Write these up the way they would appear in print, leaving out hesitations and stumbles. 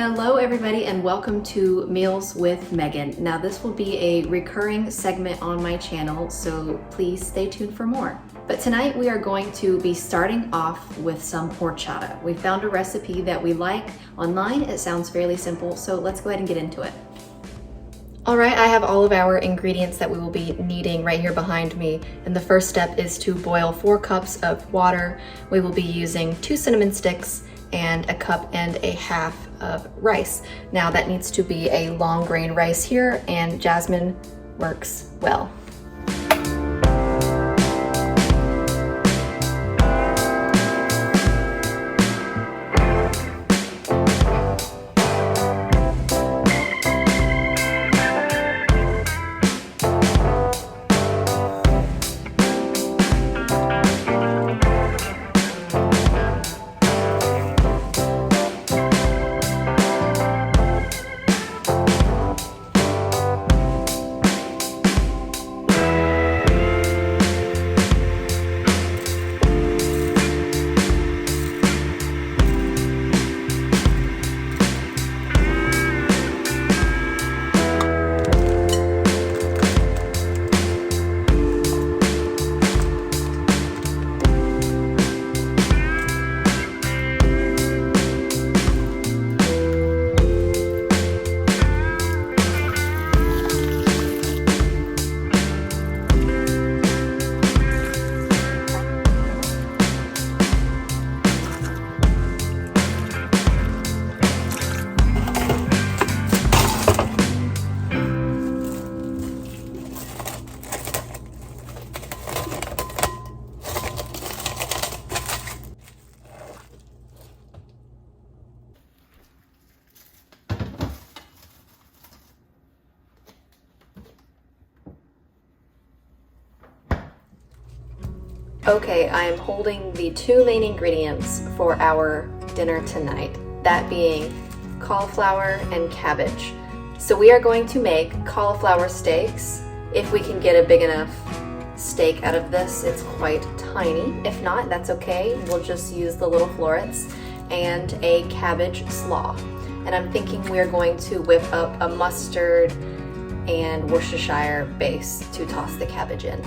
Hello everybody and welcome to Meals with Megan. Now this will be a recurring segment on my channel, so please stay tuned for more. But tonight we are going to be starting off with some horchata. We found a recipe that we like online. It sounds fairly simple, so let's go ahead and get into it. All right, I have all of our ingredients that we will be needing right here behind me. And the first step is to boil 4 cups of water. We will be using 2 cinnamon sticks and 1.5 cups of rice. Now that needs to be a long grain rice here, and jasmine works well. Okay, I am holding the 2 main ingredients for our dinner tonight, that being cauliflower and cabbage. So we are going to make cauliflower steaks. If we can get a big enough steak out of this, it's quite tiny. If not, that's okay. We'll just use the little florets, and a cabbage slaw. And I'm thinking we're going to whip up a mustard and Worcestershire base to toss the cabbage in.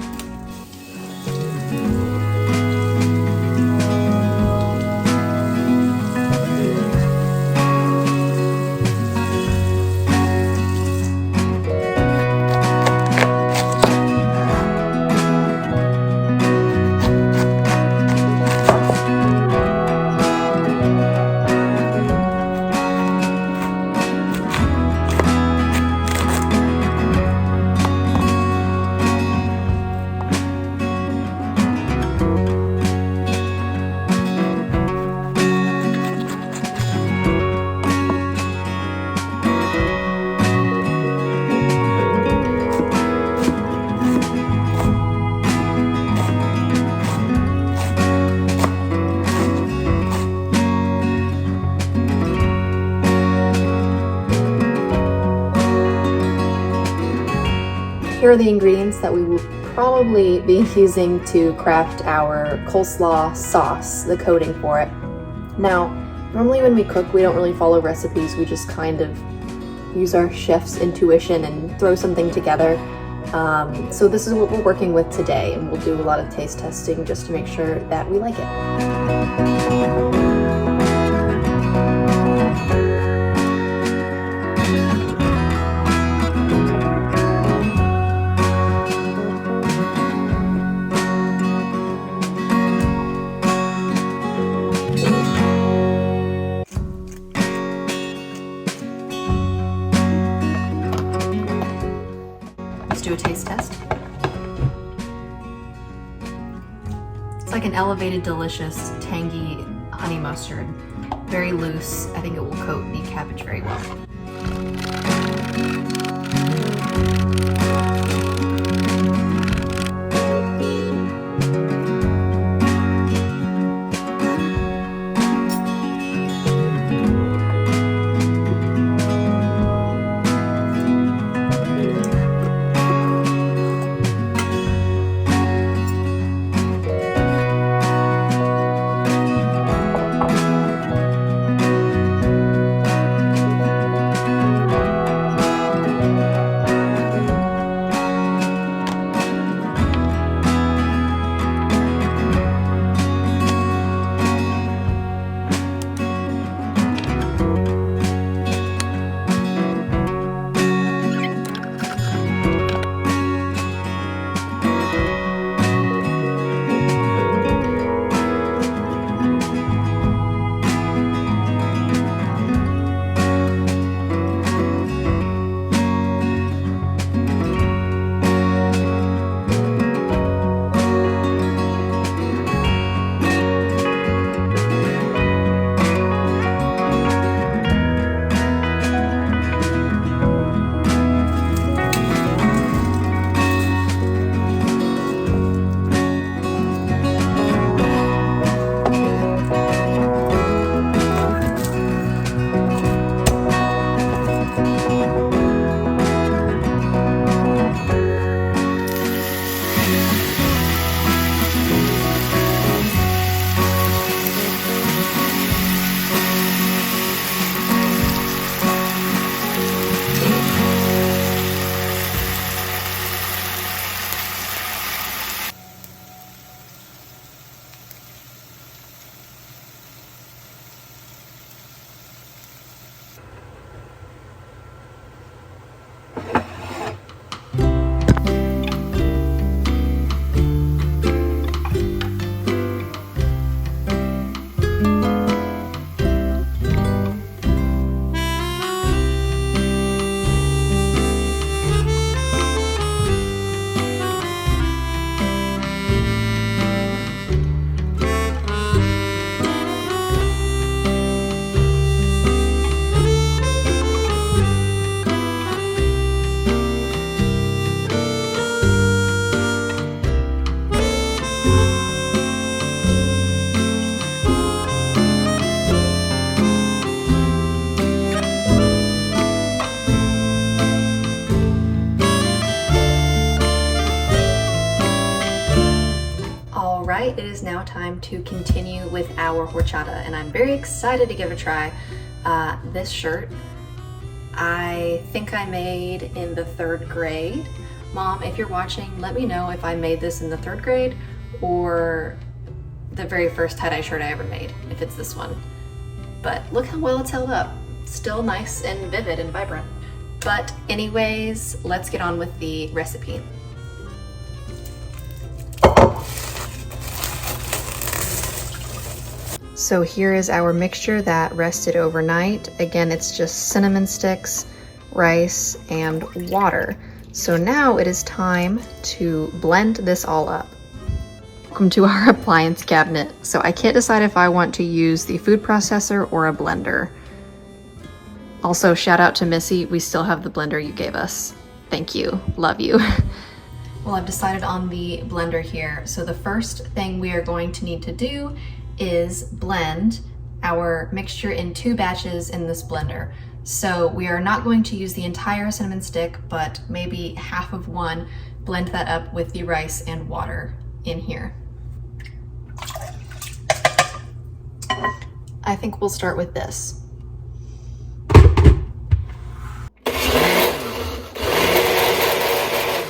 Here are the ingredients that we will probably be using to craft our coleslaw sauce, the coating for it. Now, normally when we cook, we don't really follow recipes. We just kind of use our chef's intuition and throw something together. So this is what we're working with today, and we'll do a lot of taste testing just to make sure that we like it. Do a taste test. It's like an elevated, delicious, tangy honey mustard. Very loose. I think it will coat the cabbage very well. right, it is now time to continue with our horchata, and I'm very excited to give it a try. This shirt, I think I made in the 3rd grade. Mom, if you're watching, let me know if I made this in the 3rd grade or the very first tie-dye shirt I ever made, if it's this one. But look how well it's held up. Still nice and vivid and vibrant. But anyways, let's get on with the recipe. So here is our mixture that rested overnight. Again, it's just cinnamon sticks, rice, and water. So now it is time to blend this all up. Welcome to our appliance cabinet. So I can't decide if I want to use the food processor or a blender. Also, shout out to Missy, we still have the blender you gave us. Thank you, love you. Well, I've decided on the blender here. So the first thing we are going to need to do is blend our mixture in 2 batches in this blender. So we are not going to use the entire cinnamon stick, but maybe half of one, blend that up with the rice and water in here. I think we'll start with this.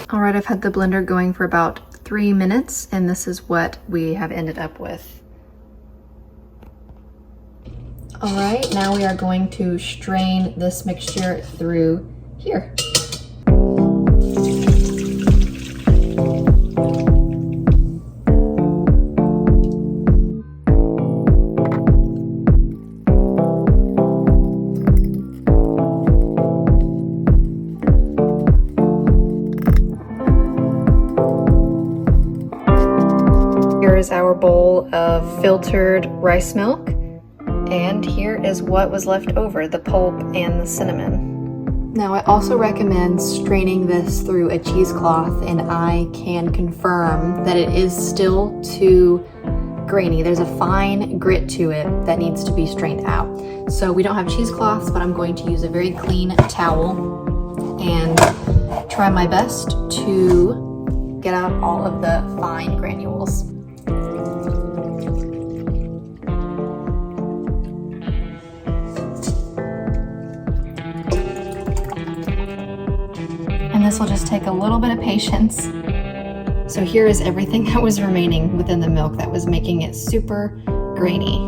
All right, I've had the blender going for about 3 minutes, and this is what we have ended up with. All right, now we are going to strain this mixture through here. Here is our bowl of filtered rice milk. And here is what was left over, the pulp and the cinnamon. Now I also recommend straining this through a cheesecloth, and I can confirm that it is still too grainy. There's a fine grit to it that needs to be strained out. So we don't have cheesecloths, but I'm going to use a very clean towel and try my best to get out all of the fine granules. And this will just take a little bit of patience. So here is everything that was remaining within the milk that was making it super grainy.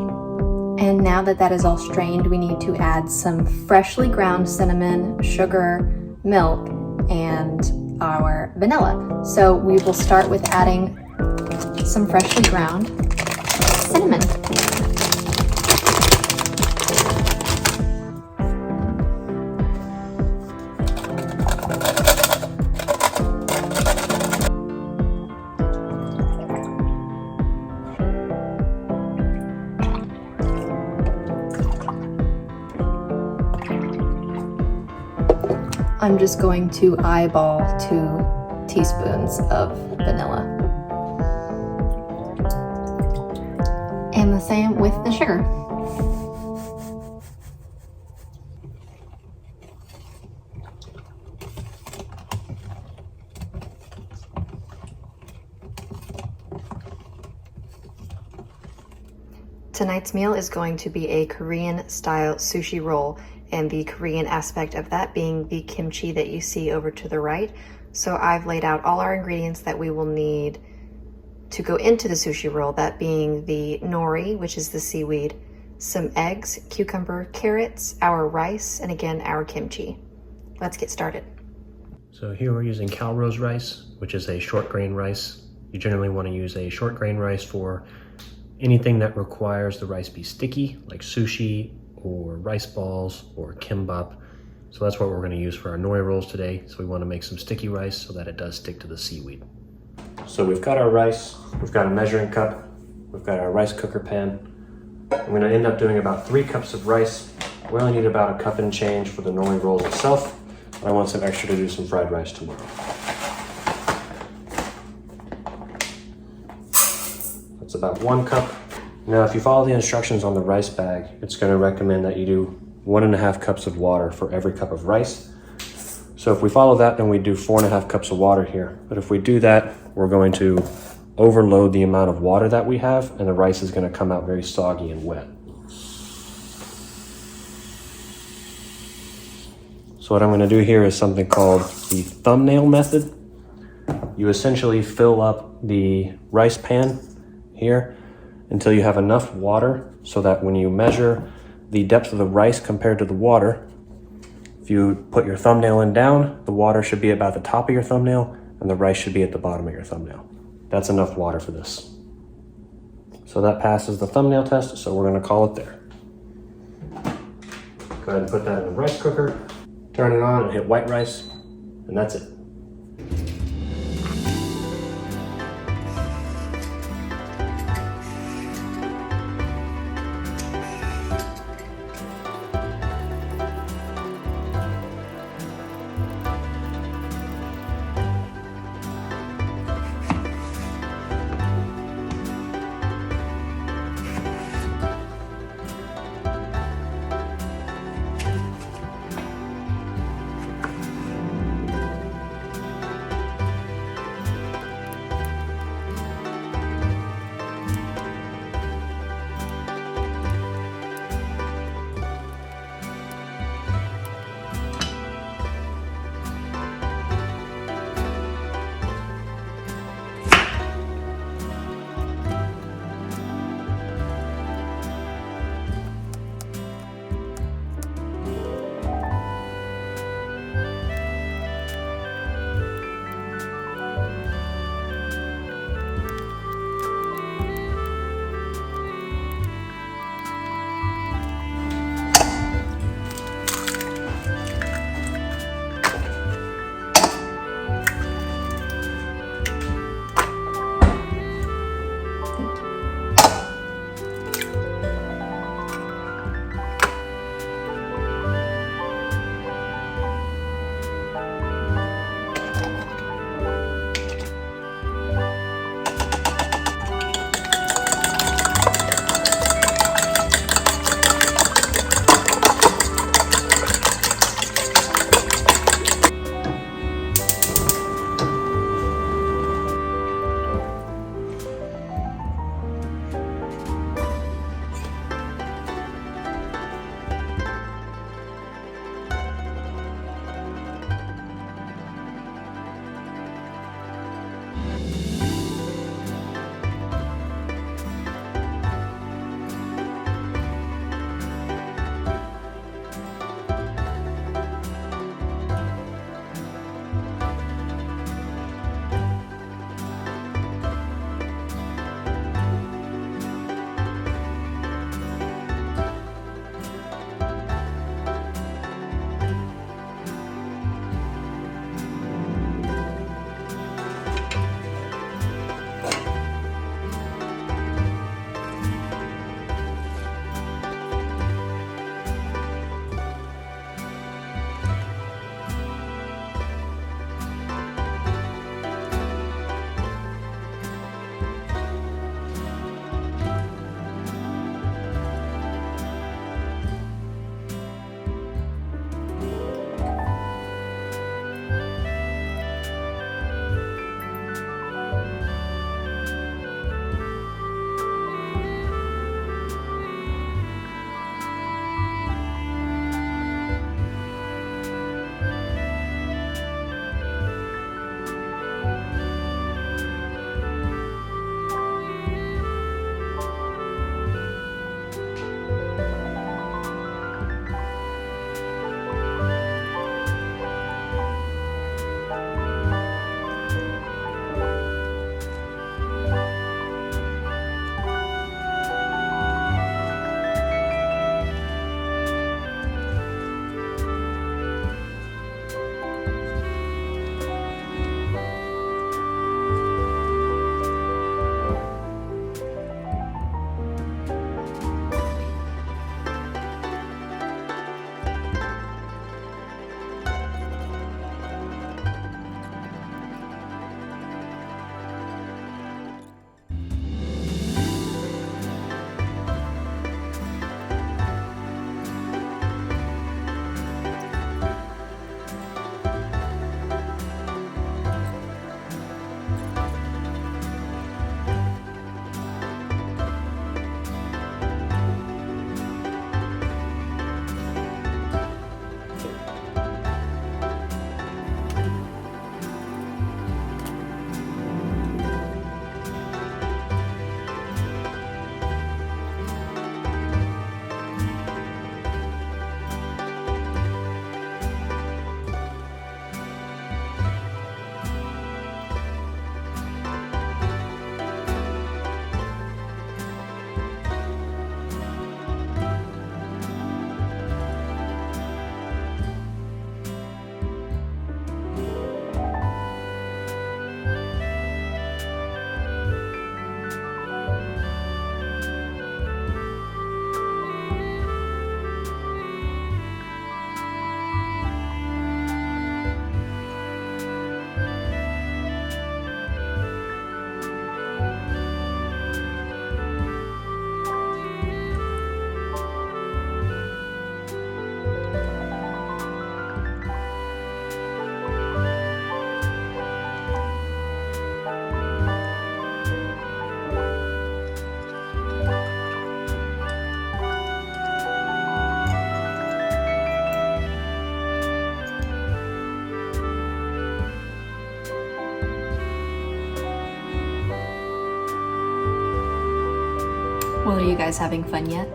And now that that is all strained, we need to add some freshly ground cinnamon, sugar, milk, and our vanilla. So we will start with adding some freshly ground cinnamon. I'm just going to eyeball 2 teaspoons of vanilla. And the same with the sugar. Tonight's meal is going to be a Korean style sushi roll, and the Korean aspect of that being the kimchi that you see over to the right. So I've laid out all our ingredients that we will need to go into the sushi roll, that being the nori, which is the seaweed, some eggs, cucumber, carrots, our rice, and again, our kimchi. Let's get started. So here we're using Calrose rice, which is a short grain rice. You generally want to use a short grain rice for anything that requires the rice be sticky, like sushi, or rice balls, or kimbap. So that's what we're going to use for our nori rolls today. So we want to make some sticky rice so that it does stick to the seaweed. So we've got our rice, we've got a measuring cup, we've got our rice cooker pan. I'm going to end up doing about 3 cups of rice. We only need about a cup and change for the nori rolls itself. But I want some extra to do some fried rice tomorrow. That's about 1 cup. Now, if you follow the instructions on the rice bag, it's going to recommend that you do 1.5 cups of water for every cup of rice. So if we follow that, then we do 4.5 cups of water here. But if we do that, we're going to overload the amount of water that we have, and the rice is going to come out very soggy and wet. So what I'm going to do here is something called the thumbnail method. You essentially fill up the rice pan here until you have enough water so that when you measure the depth of the rice compared to the water, if you put your thumbnail in down, the water should be about the top of your thumbnail and the rice should be at the bottom of your thumbnail. That's enough water for this. So that passes the thumbnail test, so we're going to call it there. Go ahead and put that in the rice cooker, turn it on and hit white rice, and that's it. Well, are you guys having fun yet?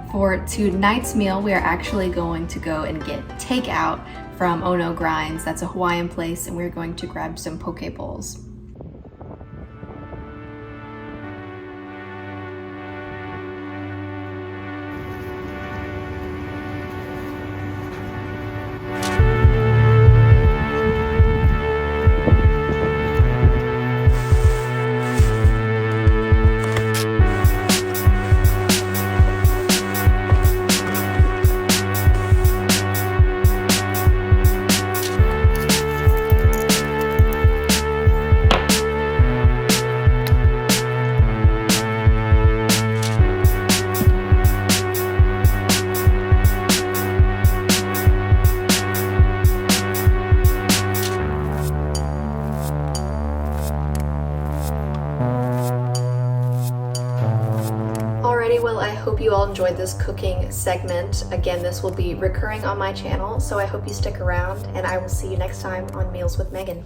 For tonight's meal, we are actually going to go and get takeout from Ono Grinds. That's a Hawaiian place, and we're going to grab some poke bowls. Well, I hope you all enjoyed this cooking segment. Again, this will be recurring on my channel, so I hope you stick around, and I will see you next time on Meals with Megan.